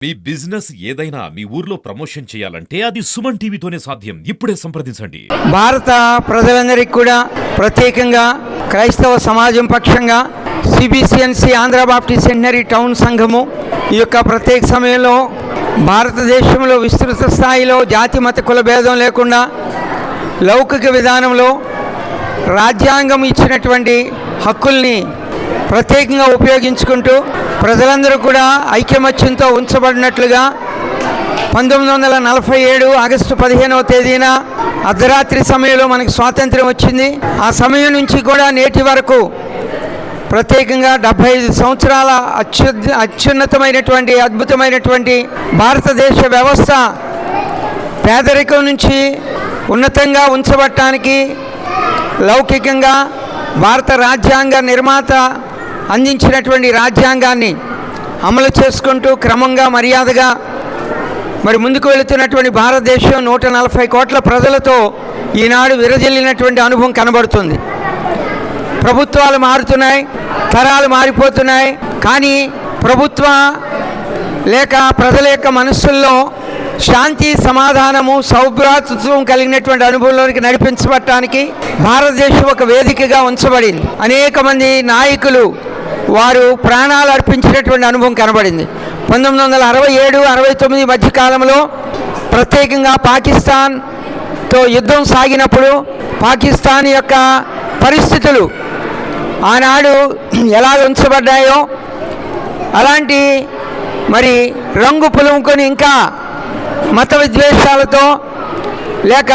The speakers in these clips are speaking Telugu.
మీ బిజినెస్ ఏదైనా మీ ఊర్లో ప్రమోషన్ చేయాలంటే అది సుమన్ టీవీతోనే సాధ్యం. ఇప్పుడే సంప్రదించండి. భారత ప్రజలందరికీ కూడా ప్రత్యేకంగా క్రైస్తవ సమాజం పక్షంగా సిబిసిఎన్సి ఆంధ్ర బాప్టిస్ట్ సెంటనరీ టౌన్ సంఘము ఈ యొక్క ప్రత్యేక సమయంలో భారతదేశంలో విస్తృత స్థాయిలో జాతి మత కుల భేదం లేకుండా లౌకిక విధానంలో రాజ్యాంగం ఇచ్చినటువంటి హక్కుల్ని ప్రత్యేకంగా ఉపయోగించుకుంటూ ప్రజలందరూ కూడా ఐకమత్యంతో ఉంచబడినట్లుగా 1947 ఆగస్టు 15వ తేదీన అర్ధరాత్రి సమయంలో మనకు స్వాతంత్ర్యం వచ్చింది. ఆ సమయం నుంచి కూడా నేటి వరకు ప్రత్యేకంగా 75 సంవత్సరాల అత్యున్నతమైనటువంటి అద్భుతమైనటువంటి భారతదేశ వ్యవస్థ పేదరికం నుంచి ఉన్నతంగా ఉంచబడటానికి లౌకికంగా భారత రాజ్యాంగ నిర్మాత అందించినటువంటి రాజ్యాంగాన్ని అమలు చేసుకుంటూ క్రమంగా మర్యాదగా మరి ముందుకు వెళుతున్నటువంటి భారతదేశం 140 కోట్ల ప్రజలతో ఈనాడు విరజిల్లినటువంటి అనుభవం కనబడుతుంది. ప్రభుత్వాలు మారుతున్నాయి, తరాలు మారిపోతున్నాయి, కానీ ప్రభుత్వ లేక ప్రజల యొక్క మనస్సుల్లో శాంతి సమాధానము సౌభ్రాతృత్వం కలిగినటువంటి అనుభవంలోనికి నడిపించబడటానికి భారతదేశం ఒక వేదికగా ఉంచబడింది. అనేక మంది నాయకులు వారు ప్రాణాలు అర్పించినటువంటి అనుభవం కనబడింది. 1967-69 మధ్య కాలంలో ప్రత్యేకంగా పాకిస్తాన్తో యుద్ధం సాగినప్పుడు పాకిస్తాన్ యొక్క పరిస్థితులు ఆనాడు ఎలా ఉంచబడ్డాయో అలాంటి మరి రంగు పులుముకొని ఇంకా మత విద్వేషాలతో లేక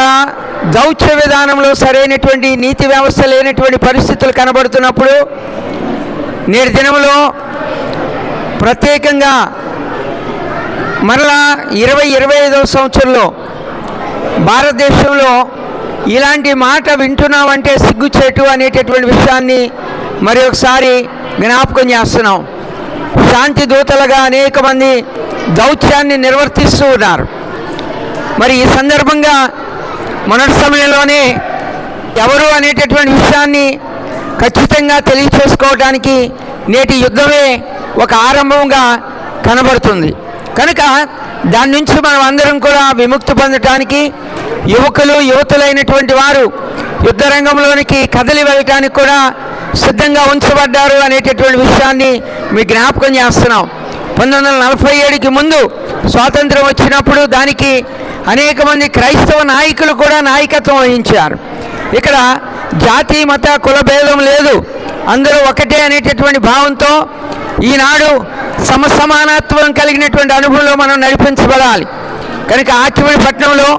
దౌత్య విధానంలో సరైనటువంటి నీతి వ్యవస్థ లేనటువంటి పరిస్థితులు కనబడుతున్నప్పుడు నేటి దినంలో ప్రత్యేకంగా మరలా 2025వ సంవత్సరంలో భారతదేశంలో ఇలాంటి మాట వింటున్నామంటే సిగ్గుచేటు అనేటటువంటి విషయాన్ని మరి ఒకసారి జ్ఞాపకం చేస్తున్నాం. శాంతి దూతలుగా అనేక మంది దౌత్యాన్ని నిర్వర్తిస్తూ ఉన్నారు. మరి ఈ సందర్భంగా మొన్నటి సమయంలోనే ఎవరు అనేటటువంటి విషయాన్ని ఖచ్చితంగా తెలియచేసుకోవడానికి నేటి యుద్ధమే ఒక ఆరంభంగా కనబడుతుంది. కనుక దాని నుంచి మనం అందరం కూడా విముక్తి పొందటానికి యువతులైనటువంటి వారు యుద్ధ రంగంలోనికి కదిలి వెళ్ళటానికి కూడా సిద్ధంగా ఉంచబడ్డారు అనేటటువంటి విషయాన్ని మీ జ్ఞాపకం చేస్తున్నాం. 1947కి ముందు స్వాతంత్రం వచ్చినప్పుడు దానికి అనేక మంది క్రైస్తవ నాయకులు కూడా నాయకత్వం వహించారు. ఇక్కడ జాతి మత కుల భేదం లేదు, అందరూ ఒకటే అనేటటువంటి భావంతో ఈనాడు సమసమానత్వం కలిగినటువంటి అనుభవంలో మనం నడిపించబడాలి. కనుక ఆకివీడుపట్నంలో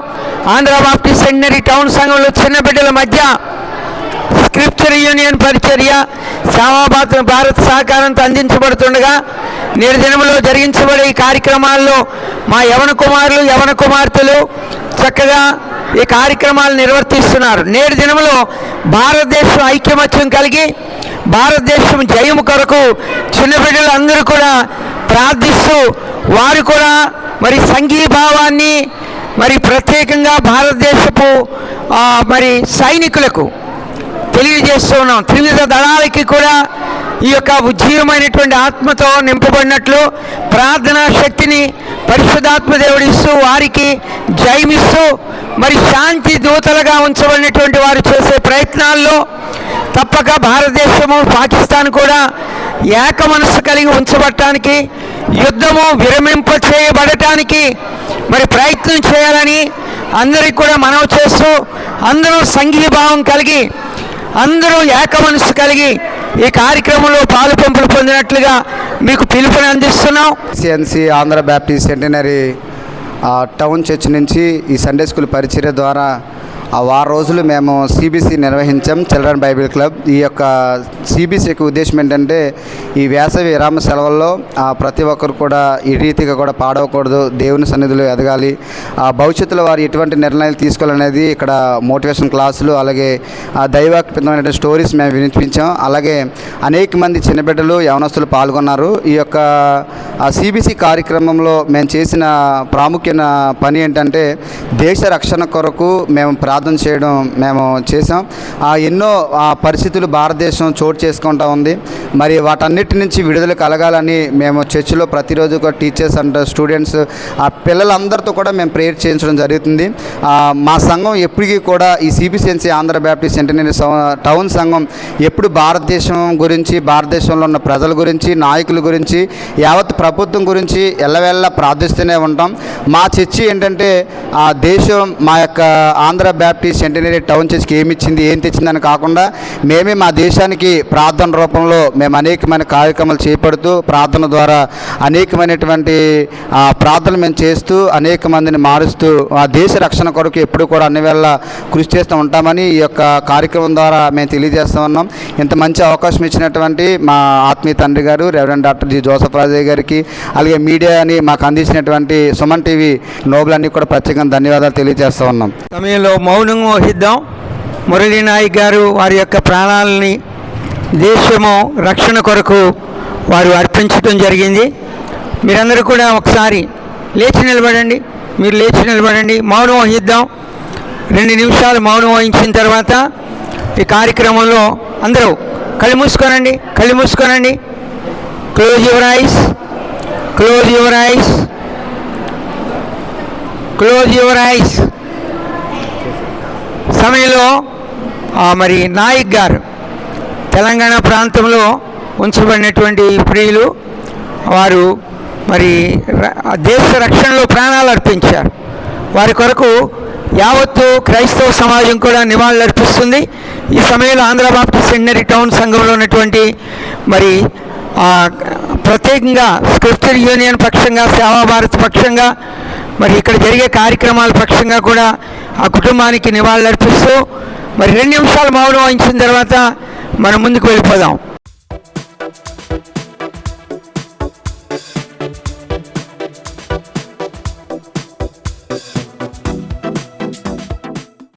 ఆంధ్ర బాప్టిస్ట్ సెంటనరీ టౌన్ సంఘంలో చిన్న బిడ్డల మధ్య స్క్రిప్చర్ యూనియన్ పరిచర్య భారత సహకారంతో అందించబడుతుండగా నేటి దినంలో జరిగించబడే ఈ కార్యక్రమాల్లో మా యవన కుమారులు యవన కుమార్తెలు చక్కగా ఈ కార్యక్రమాలు నిర్వర్తిస్తున్నారు. నేటి దినంలో భారతదేశం ఐక్యమత్యం కలిగి భారతదేశం జయము కొరకు చిన్న బిడ్డలు అందరూ కూడా ప్రార్థిస్తూ వారు కూడా మరి సంఘీభావాన్ని మరి ప్రత్యేకంగా భారతదేశపు మరి సైనికులకు తెలియజేస్తూ ఉన్నాం. త్రివిధ దళాలకి కూడా ఈ యొక్క ఉజ్జీవమైనటువంటి ఆత్మతో నింపబడినట్లు ప్రార్థనా శక్తిని పరిశుద్ధాత్మ దేవుడిస్తూ వారికి జయమిస్తూ మరి శాంతి దూతలుగా ఉంచబడినటువంటి వారు చేసే ప్రయత్నాల్లో తప్పక భారతదేశము పాకిస్తాన్ కూడా ఏక మనస్సు కలిగి ఉంచబడటానికి యుద్ధము విరమింప చేయబడటానికి మరి ప్రయత్నం చేయాలని అందరికీ కూడా మనవి చేస్తూ అందరూ సంఘీభావం కలిగి అందరూ ఏక మనస్సు కలిగి ఈ కార్యక్రమంలో పాలుపంపులు పొందినట్లుగా మీకు పిలుపుని అందిస్తున్నాం. CNC Andhra Baptist centenary town church నుంచి ఈ సండే స్కూల్ పరిచర్య ద్వారా వారం రోజులు మేము సిబిసి నిర్వహించాం, చిల్డ్రన్ బైబిల్ క్లబ్. ఈ యొక్క సిబిసి యొక్క ఉద్దేశం ఏంటంటే ఈ వేసవి విరామ సెలవుల్లో ప్రతి ఒక్కరు కూడా ఈ రీతిగా కూడా పాడవకూడదు, దేవుని సన్నిధిలో ఎదగాలి, భవిష్యత్తులో వారు ఎటువంటి నిర్ణయాలు తీసుకోవాలనేది ఇక్కడ మోటివేషన్ క్లాసులు అలాగే దైవాత్మకమైన స్టోరీస్ మేము వినిపించాం. అలాగే అనేక మంది చిన్న బిడ్డలు యవనస్తులు పాల్గొన్నారు. ఈ యొక్క సిబిసి కార్యక్రమంలో మేము చేసిన ప్రాముఖ్యమైన పని ఏంటంటే దేశ రక్షణ కొరకు మేము ప్రార్థన చేయడం మేము చేసాం. ఎన్నో పరిస్థితులు భారతదేశం చోటు చేసుకుంటూ ఉంది. మరి వాటన్నిటి నుంచి విడుదల కలగాలని మేము చర్చిలో ప్రతిరోజు కూడా టీచర్స్ అండ్ స్టూడెంట్స్ ఆ పిల్లలందరితో కూడా మేము ప్రేయర్ చేయించడం జరుగుతుంది. మా సంఘం ఎప్పటికీ కూడా ఈ సిబిసిఎన్సి ఆంధ్ర బ్యాప్టిస్ట్ సెంటినరీ టౌన్ సంఘం ఎప్పుడు భారతదేశం గురించి, భారతదేశంలో ఉన్న ప్రజల గురించి, నాయకుల గురించి, యావత్ ప్రభుత్వం గురించి ఎల్లవేళ ప్రార్థిస్తూనే ఉంటాం. మా చర్చి ఏంటంటే ఆ దేశం మా యొక్క ఆంధ్ర బ్యాప్టిస్ట్ సెంటినరీ టౌన్ చర్చికి ఏమి ఇచ్చింది, ఏం తెచ్చిందని కాకుండా మేమే మా దేశానికి ప్రార్థన రూపంలో మేము అనేకమైన కార్యక్రమాలు చేపడుతూ ప్రార్థన ద్వారా అనేకమైనటువంటి ప్రార్థనలు మేము చేస్తూ అనేక మందిని మారుస్తూ ఆ దేశ రక్షణ కొరకు ఎప్పుడు కూడా అన్ని వేళ కృషి చేస్తూ ఉంటామని ఈ యొక్క కార్యక్రమం ద్వారా మేము తెలియజేస్తూ ఉన్నాం. ఇంత మంచి అవకాశం ఇచ్చినటువంటి మా ఆత్మీయ తండ్రి గారు reverend doctor G Joseph Rajayya గారికి, అలాగే మీడియాని మాకు అందించినటువంటి సుమన్ టీవీ నోబులన్నీ కూడా ప్రత్యేకంగా ధన్యవాదాలు తెలియజేస్తూ ఉన్నాం. సమయంలో మౌనం వహిద్దాం. మురళీ నాయక్ గారు వారి యొక్క ప్రాణాలని దేశము రక్షణ కొరకు వారు అర్పించడం జరిగింది. మీరందరూ కూడా ఒకసారి లేచి నిలబడండి. మీరు లేచి నిలబడండి, మౌనం వహిద్దాం. 2 నిమిషాలు మౌనం వహించిన తర్వాత ఈ కార్యక్రమంలో అందరూ కళ్ళు మూసుకోనండి, కళ్ళు మూసుకోనండి. Close your eyes, close your eyes, close your eyes. సమయంలో మరి నాయక్ గారు తెలంగాణ ప్రాంతంలో ఉంచబడినటువంటి ప్రియులు వారు మరి దేశ రక్షణలో ప్రాణాలు అర్పించారు. వారి కొరకు యావత్తు క్రైస్తవ సమాజం కూడా నివాళులు అర్పిస్తుంది. ఈ సమయంలో ఆంధ్ర బాప్టిస్ట్ సెంటినరీ టౌన్ సంఘంలో ఉన్నటువంటి మరి ప్రత్యేకంగా స్క్రిప్చర్ యూనియన్ పక్షంగా, సేవా భారత్ పక్షంగా, మరి ఇక్కడ జరిగే కార్యక్రమాల పక్షంగా కూడా ఆ కుటుంబానికి నివాళులు అర్పిస్తూ మరి 2 నిమిషాలు మౌనం వహించిన తర్వాత మనం ముందుకు వెళ్ళిపోదాం.